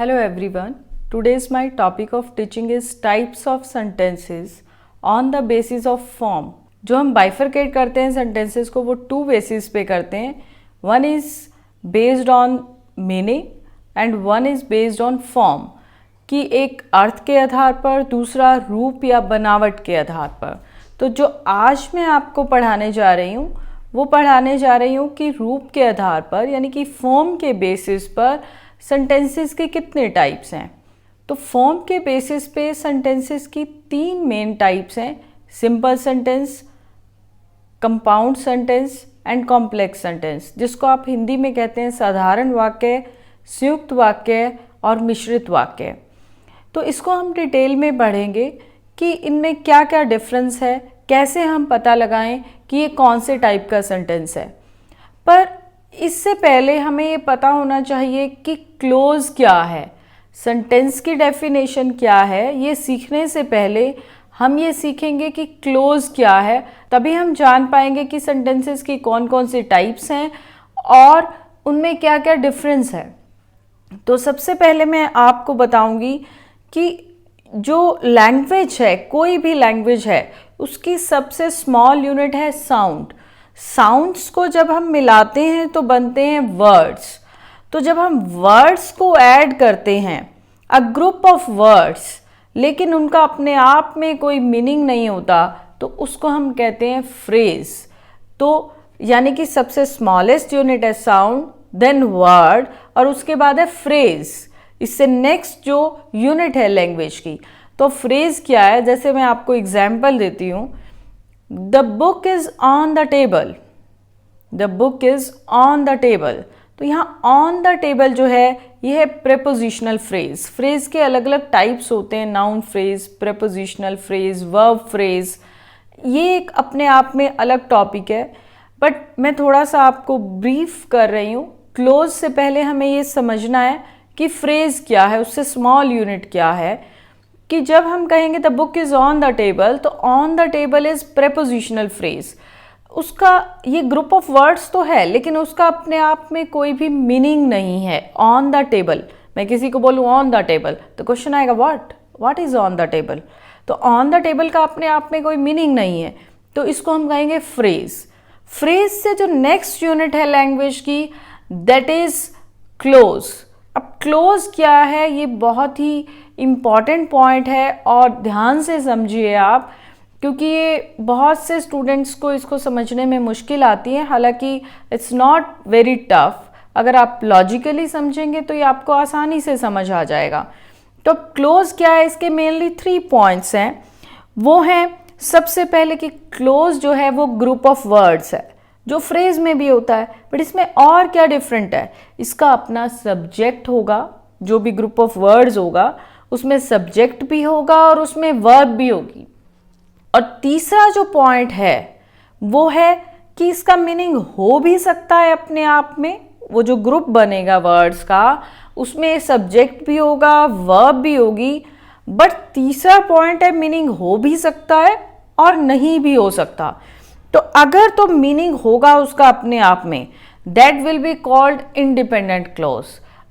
Hello everyone. Today's my topic of teaching is types of sentences on the basis of form. जो हम bifurcate करते हैं sentences को वो टू बेसिस पे करते हैं. One is based on meaning and one is based on form, कि एक अर्थ के आधार पर, दूसरा रूप या बनावट के आधार पर. तो जो आज मैं आपको पढ़ाने जा रही हूँ वो पढ़ाने जा रही हूँ कि रूप के आधार पर यानी कि फॉर्म के बेसिस पर सेंटेंसेस के कितने टाइप्स हैं. तो फॉर्म के बेसिस पे सेंटेंसेस की तीन मेन टाइप्स हैं: simple sentence, compound sentence and complex sentence, जिसको आप हिंदी में कहते हैं साधारण वाक्य, संयुक्त वाक्य और मिश्रित वाक्य. तो इसको हम डिटेल में पढ़ेंगे कि इनमें क्या क्या डिफरेंस है, कैसे हम पता लगाएं कि ये कौन से टाइप का सेंटेंस है. पर इससे पहले हमें ये पता होना चाहिए कि क्लोज क्या है, सेंटेंस की डेफिनेशन क्या है. ये सीखने से पहले हम ये सीखेंगे कि क्लोज क्या है, तभी हम जान पाएंगे कि सेंटेंसेस की कौन कौन सी टाइप्स हैं और उनमें क्या क्या डिफरेंस है. तो सबसे पहले मैं आपको बताऊंगी कि जो लैंग्वेज है, कोई भी लैंग्वेज है, उसकी सबसे स्मॉल यूनिट है साउंड. साउंड्स को जब हम मिलाते हैं तो बनते हैं वर्ड्स. तो जब हम वर्ड्स को ऐड करते हैं, अ ग्रुप ऑफ वर्ड्स, लेकिन उनका अपने आप में कोई मीनिंग नहीं होता, तो उसको हम कहते हैं फ्रेज. तो यानी कि सबसे स्मॉलेस्ट यूनिट है साउंड, देन वर्ड और उसके बाद है फ्रेज. इससे नेक्स्ट जो यूनिट है लैंग्वेज की. तो फ्रेज क्या है, जैसे मैं आपको एग्जाम्पल देती हूँ. The book is on the table, the book is on the table. तो यहाँ ऑन द टेबल जो है ये है प्रेपोजिशनल फ्रेज. फ्रेज के अलग अलग टाइप्स होते हैं: noun phrase, prepositional phrase, verb phrase. ये एक अपने आप में अलग टॉपिक है, बट मैं थोड़ा सा आपको ब्रीफ कर रही हूँ. क्लोज से पहले हमें ये समझना है कि फ्रेज क्या है, उससे स्मॉल यूनिट क्या है. कि जब हम कहेंगे the book is on the table, तो on the table is prepositional phrase. उसका ये ग्रुप ऑफ वर्ड्स तो है, लेकिन उसका अपने आप में कोई भी मीनिंग नहीं है. ऑन द टेबल, मैं किसी को बोलूँ ऑन द टेबल, तो क्वेश्चन आएगा what is on the table. तो ऑन द टेबल का अपने आप में कोई मीनिंग नहीं है, तो इसको हम कहेंगे फ्रेज. फ्रेज से जो नेक्स्ट यूनिट है लैंग्वेज की, दैट इज क्लोज. अब क्लोज क्या है, ये बहुत ही इम्पॉर्टेंट पॉइंट है और ध्यान से समझिए आप, क्योंकि ये बहुत से स्टूडेंट्स को इसको समझने में मुश्किल आती है. हालांकि इट्स नॉट वेरी टफ. अगर आप लॉजिकली समझेंगे तो ये आपको आसानी से समझ आ जाएगा. तो क्लोज क्या है, इसके मेनली 3 पॉइंट्स हैं. वो हैं सबसे पहले कि क्लोज जो है वो ग्रुप ऑफ वर्ड्स है, जो फ्रेज में भी होता है, बट इसमें और क्या डिफरेंट है, इसका अपना सब्जेक्ट होगा. जो भी ग्रुप ऑफ वर्ड्स होगा उसमें सब्जेक्ट भी होगा और उसमें वर्ब भी होगी. और तीसरा जो पॉइंट है वो है कि इसका मीनिंग हो भी सकता है अपने आप में. वो जो ग्रुप बनेगा वर्ड्स का, उसमें सब्जेक्ट भी होगा, वर्ब भी होगी. बट तीसरा पॉइंट है मीनिंग हो भी सकता है और नहीं भी हो सकता. तो अगर तो मीनिंग होगा उसका अपने आप में, that will be called independent clause.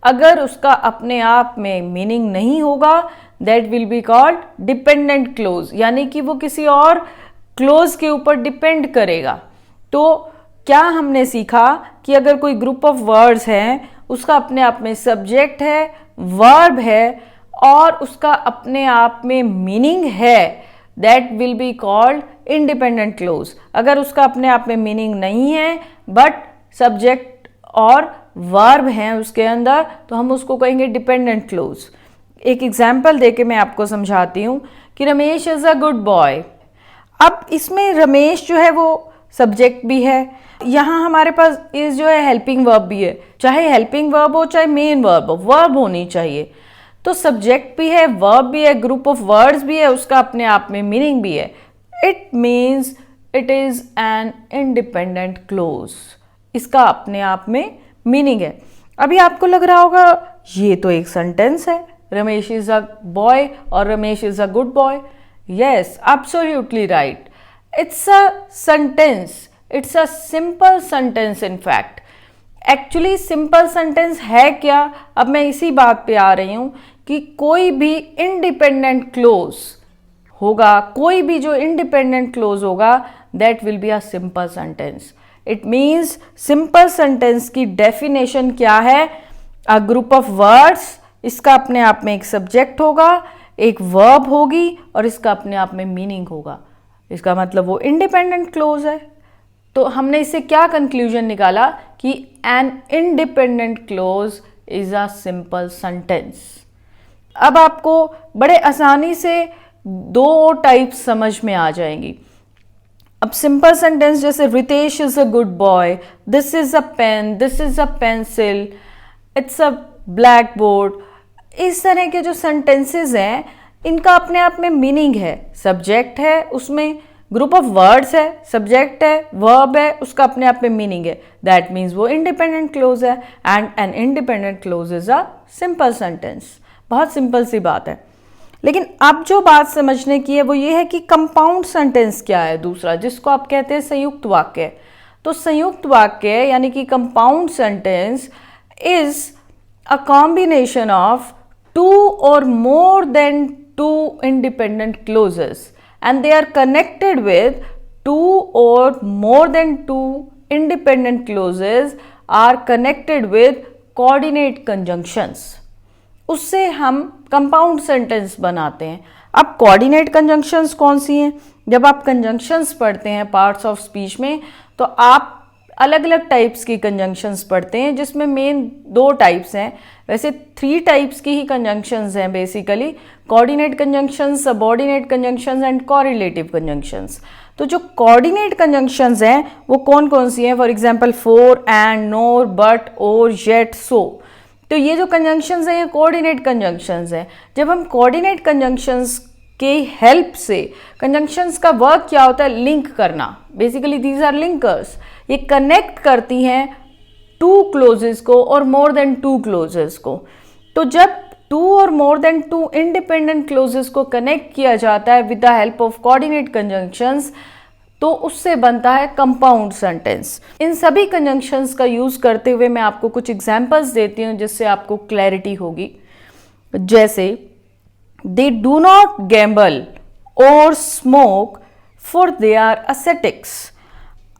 अगर उसका अपने आप में मीनिंग नहीं होगा, that will be called dependent clause, यानी कि वो किसी और क्लोज के ऊपर डिपेंड करेगा. तो क्या हमने सीखा कि अगर कोई ग्रुप ऑफ वर्ड्स हैं, उसका अपने आप में सब्जेक्ट है, वर्ब है और उसका अपने आप में मीनिंग है, that will be called independent clause. अगर उसका अपने आप में मीनिंग नहीं है बट सब्जेक्ट और वर्ब हैं उसके अंदर, तो हम उसको कहेंगे डिपेंडेंट क्लोज. एक एग्जाम्पल देके मैं आपको समझाती हूँ कि Ramesh is a good boy. अब इसमें रमेश जो है वो सब्जेक्ट भी है. यहाँ हमारे पास इस जो है हेल्पिंग वर्ब भी है. चाहे हेल्पिंग वर्ब हो चाहे मेन वर्ब हो, वर्ब होनी चाहिए. तो सब्जेक्ट भी है, वर्ब भी है, ग्रुप ऑफ वर्ड्स भी है, उसका अपने आप में मीनिंग भी है. It means it is an independent clause. इसका अपने आप में मीनिंग है. अभी आपको लग रहा होगा ये तो एक सेंटेंस है, रमेश इज अ बॉय और Ramesh is a good boy. Yes, absolutely right. It's a sentence, it's a simple sentence in fact. Actually simple sentence है क्या? अब मैं इसी बात पे आ रही हूं कि कोई भी इंडिपेंडेंट क्लोज होगा, कोई भी जो इंडिपेंडेंट क्लोज होगा, that will be a simple sentence. It means simple sentence की डेफिनेशन क्या है? अ ग्रुप ऑफ वर्ड्स, इसका अपने आप में एक सब्जेक्ट होगा, एक वर्ब होगी और इसका अपने आप में मीनिंग होगा. इसका मतलब वो इंडिपेंडेंट क्लोज है. तो हमने इससे क्या कंक्लूजन निकाला कि an independent clause is a simple sentence. अब आपको बड़े आसानी से दो टाइप्स समझ में आ जाएंगी. अब सिंपल सेंटेंस जैसे Ritesh is a good boy, this is a pen, this is a pencil, it's a blackboard, इस तरह के जो सेंटेंसेस हैं इनका अपने आप में मीनिंग है. सब्जेक्ट है, उसमें ग्रुप ऑफ वर्ड्स है, सब्जेक्ट है, वर्ब है, उसका अपने आप में मीनिंग है. दैट मीन्स वो इंडिपेंडेंट क्लोज है. And an independent clause is a simple sentence. बहुत सिंपल सी बात है. लेकिन अब जो बात समझने की है वो ये है कि कंपाउंड सेंटेंस क्या है दूसरा, जिसको आप कहते हैं संयुक्त वाक्य. तो संयुक्त वाक्य यानी कि compound sentence is a combination of two or more than two independent clauses and they are connected with two or more than two independent clauses are connected with coordinate conjunctions. उससे हम कंपाउंड सेंटेंस बनाते हैं. अब coordinate conjunctions कौन सी हैं? जब आप conjunctions पढ़ते हैं पार्ट्स ऑफ स्पीच में तो आप अलग अलग टाइप्स की कंजंक्शंस पढ़ते हैं, जिसमें मेन दो टाइप्स हैं. वैसे 3 टाइप्स की ही कंजंक्शंस हैं basically: coordinate conjunctions, subordinate conjunctions and correlative conjunctions. तो जो कोऑर्डिनेट कंजंक्शंस हैं वो कौन कौन सी हैं? For example for, and, NOR, but, और, येट, सो. तो ये जो कंजंक्शंस हैं ये कोऑर्डिनेट कंजंक्शंस हैं. जब हम कोऑर्डिनेट कंजंक्शंस के हेल्प से, कंजंक्शंस का वर्क क्या होता है? लिंक करना. Basically these are linkers. ये कनेक्ट करती हैं टू क्लोजेस को और मोर देन टू क्लोजेस को. तो जब two or more than two independent clauses को कनेक्ट किया जाता है with the help of coordinate conjunctions, तो उससे बनता है कंपाउंड सेंटेंस. इन सभी कंजंक्शंस का यूज करते हुए मैं आपको कुछ एग्जांपल्स देती हूँ जिससे आपको क्लैरिटी होगी. जैसे they do not gamble or smoke for they are ascetics.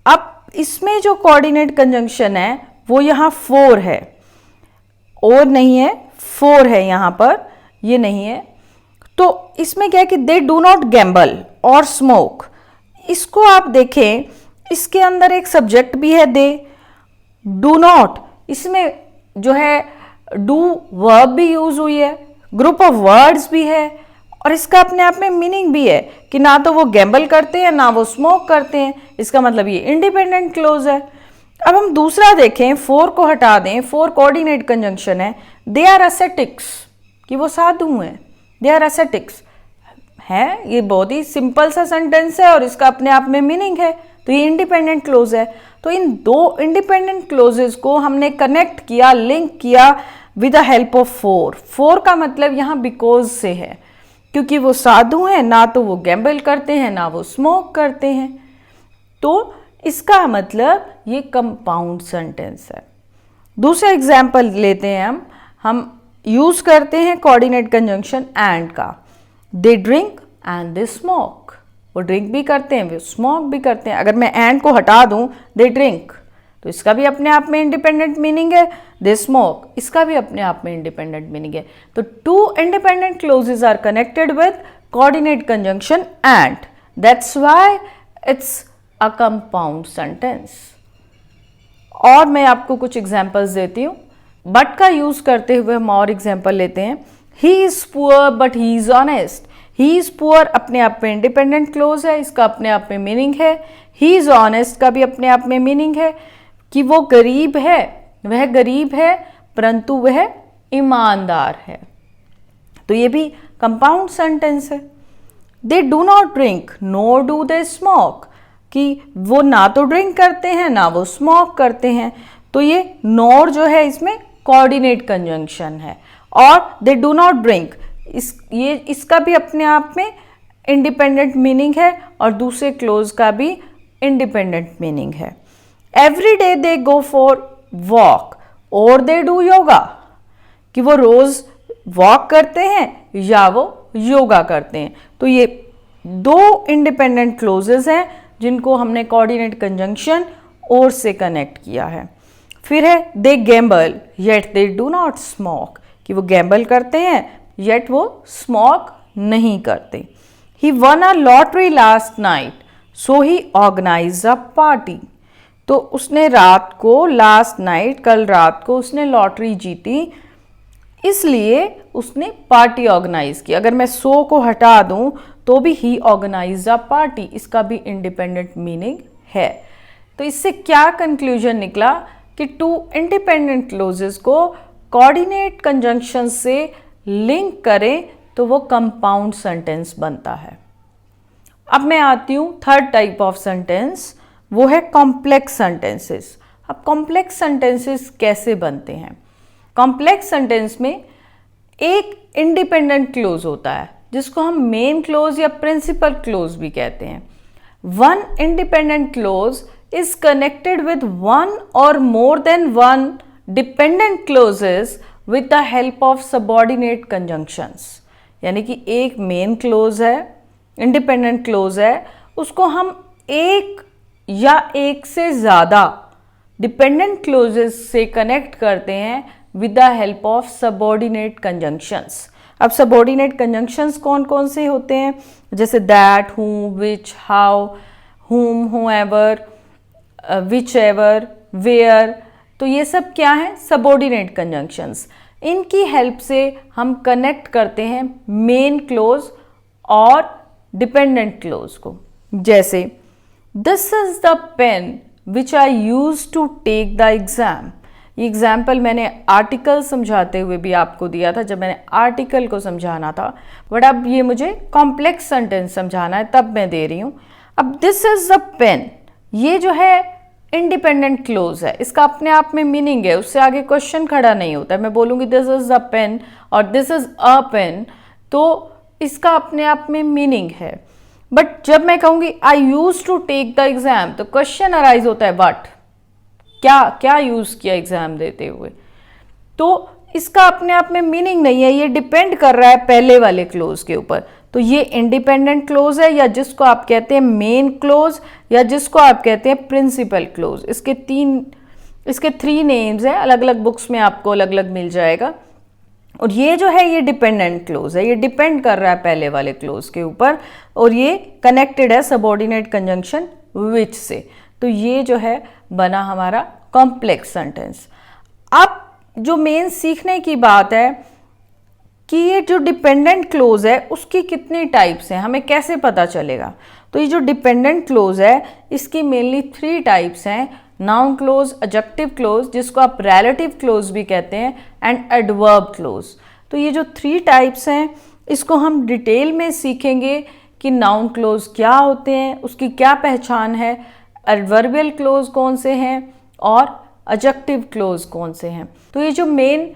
अब इसमें जो कोऑर्डिनेट कंजंक्शन है वो यहाँ फोर है, और नहीं है, फोर है यहाँ पर, ये नहीं है. तो इसमें क्या है कि दे do not gamble or smoke. इसको आप देखें, इसके अंदर एक सब्जेक्ट भी है दे. डू नॉट, इसमें जो है डू वर्ब भी यूज हुई है, ग्रुप ऑफ वर्ड्स भी है, और इसका अपने आप में मीनिंग भी है कि ना तो वो गैम्बल करते हैं ना वो स्मोक करते हैं. इसका मतलब ये इंडिपेंडेंट क्लोज है. अब हम दूसरा देखें, फोर को हटा दें, फोर कोऑर्डिनेट कंजंक्शन है. दे आर ascetics, कि वो साधु हैं. दे आर ascetics है, ये बहुत ही सिंपल सा सेंटेंस है और इसका अपने आप में मीनिंग है. तो ये इंडिपेंडेंट क्लोज है. तो इन दो इंडिपेंडेंट क्लोजेस को हमने कनेक्ट किया, लिंक किया with the help of four. Four का मतलब यहाँ बिकॉज से है, क्योंकि वो साधु हैं, ना तो वो गैम्बल करते हैं ना वो स्मोक करते हैं. तो इसका मतलब ये कंपाउंड सेंटेंस है. दूसरा एग्जाम्पल लेते हैं हम यूज करते हैं कोऑर्डिनेट कंजंक्शन एंड का. They drink and they smoke. वो ड्रिंक भी करते हैं, वो स्मोक भी करते हैं. अगर मैं एंड को हटा दूं, दे ड्रिंक, तो इसका भी अपने आप में इंडिपेंडेंट मीनिंग है. दे स्मोक, इसका भी अपने आप में इंडिपेंडेंट मीनिंग है. तो two independent clauses are connected with coordinate conjunction and. That's why it's a compound sentence. और मैं आपको कुछ एग्जांपल्स देती हूँ. बट का यूज करते हुए हम और एग्जांपल लेते हैं. He is poor but he is honest. He is poor अपने आप में इंडिपेंडेंट क्लोज है, इसका अपने आप में मीनिंग है. ही इज ऑनेस्ट का भी अपने आप में मीनिंग है कि वो गरीब है, वह गरीब है परंतु वह ईमानदार है. तो ये भी कंपाउंड सेंटेंस है. दे do not drink NOR do they smoke, कि वो ना तो ड्रिंक करते हैं ना वो स्मोक करते हैं. तो ये नोर जो है इसमें कोऑर्डिनेट कंजंक्शन है. और दे डू नॉट ड्रिंक, इसका भी अपने आप में इंडिपेंडेंट मीनिंग है और दूसरे क्लोज का भी इंडिपेंडेंट मीनिंग है. Every day they go for walk और दे डू योगा, कि वो रोज वॉक करते हैं या वो योगा करते हैं। तो ये दो इंडिपेंडेंट क्लोजेस हैं जिनको हमने कोऑर्डिनेट कंजंक्शन और से कनेक्ट किया है। फिर है they gamble yet they do not smoke, कि वो गैम्बल करते हैं येट वो स्मोक नहीं करते। He won a lottery last night so he organise a party, तो उसने रात को, लास्ट नाइट कल रात को उसने लॉटरी जीती, इसलिए उसने पार्टी ऑर्गेनाइज की। अगर मैं सो को हटा दूं तो भी ही ऑर्गेनाइज अ पार्टी, इसका भी इंडिपेंडेंट मीनिंग है। तो इससे क्या कंक्लूजन निकला कि टू इंडिपेंडेंट क्लोजेस को कोऑर्डिनेट कंजंक्शन से लिंक करें तो वो कंपाउंड सेंटेंस बनता है। अब मैं आती हूँ थर्ड टाइप ऑफ सेंटेंस, वो है कॉम्प्लेक्स सेंटेंसेस। अब कॉम्प्लेक्स सेंटेंसेस कैसे बनते हैं? कॉम्प्लेक्स सेंटेंस में एक इंडिपेंडेंट क्लोज होता है जिसको हम मेन क्लोज या प्रिंसिपल क्लोज भी कहते हैं। One independent clause is connected with one or more than one dependent clauses with the help of subordinate conjunctions। यानी कि एक मेन क्लोज है, इंडिपेंडेंट क्लोज है, उसको हम एक या एक से ज़्यादा डिपेंडेंट क्लोजेस से कनेक्ट करते हैं with the help of subordinate conjunctions. अब सबॉर्डिनेट कंजंक्शंस कौन कौन से होते हैं? जैसे that, whom, which, how, whom, whoever, whichever, where, तो ये सब क्या है? Subordinate conjunctions. इनकी हेल्प से हम कनेक्ट करते हैं मेन क्लोज और डिपेंडेंट क्लोज को। जैसे this is the pen which I use to take the exam. ये एग्जाम्पल मैंने आर्टिकल समझाते हुए भी आपको दिया था, जब मैंने आर्टिकल को समझाना था, बट अब ये मुझे कॉम्प्लेक्स सेंटेंस समझाना है तब मैं दे रही हूँ। अब दिस इज द पेन, ये जो है इंडिपेंडेंट क्लोज है, इसका अपने आप में मीनिंग है, उससे आगे क्वेश्चन खड़ा नहीं होता है। मैं बोलूँगी दिस इज द पेन और दिस इज अ पेन, तो इसका अपने आप में मीनिंग है। बट जब मैं कहूँगी I use to take the exam, तो क्वेश्चन अराइज होता है व्हाट, क्या क्या यूज किया एग्जाम देते हुए, तो इसका अपने आप में मीनिंग नहीं है, ये डिपेंड कर रहा है पहले वाले क्लोज के ऊपर। तो ये इंडिपेंडेंट क्लोज है, या जिसको आप कहते हैं मेन क्लोज, या जिसको आप कहते हैं प्रिंसिपल क्लोज। इसके 3 नेम्स हैं, अलग अलग बुक्स में आपको अलग अलग मिल जाएगा। और ये जो है ये डिपेंडेंट क्लोज है, ये डिपेंड कर रहा है पहले वाले क्लोज के ऊपर, और ये कनेक्टेड है सबॉर्डिनेट कंजंक्शन विच से। तो ये जो है बना हमारा कॉम्प्लेक्स सेंटेंस। अब जो मेन सीखने की बात है कि ये जो डिपेंडेंट क्लोज है उसकी कितनी टाइप्स हैं, हमें कैसे पता चलेगा? तो ये जो डिपेंडेंट क्लोज है इसकी मेनली 3 टाइप्स हैं, नाउन क्लोज, एडजेक्टिव क्लोज, जिसको आप रिलेटिव क्लोज भी कहते हैं, एंड एडवर्ब क्लोज। तो ये जो 3 टाइप्स हैं इसको हम डिटेल में सीखेंगे कि नाउन क्लोज क्या होते हैं, उसकी क्या पहचान है, एडवर्बियल क्लोज कौन से हैं और एडजेक्टिव क्लोज कौन से हैं। तो ये जो मेन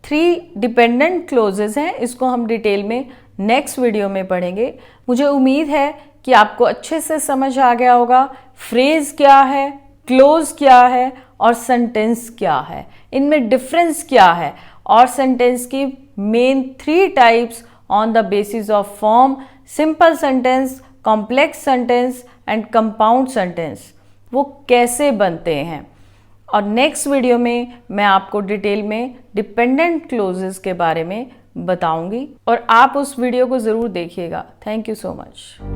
3 डिपेंडेंट क्लोजेस हैं इसको हम डिटेल में नेक्स्ट वीडियो में पढ़ेंगे। मुझे उम्मीद है कि आपको अच्छे से समझ आ गया होगा फ्रेज क्या है, क्लोज क्या है और सेंटेंस क्या है, इनमें डिफरेंस क्या है, और सेंटेंस की main 3 types on the basis of form, simple sentence, complex sentence and compound sentence, वो कैसे बनते हैं। और नेक्स्ट वीडियो में मैं आपको डिटेल में डिपेंडेंट क्लोजेस के बारे में बताऊंगी, और आप उस वीडियो को ज़रूर देखिएगा। Thank you so much.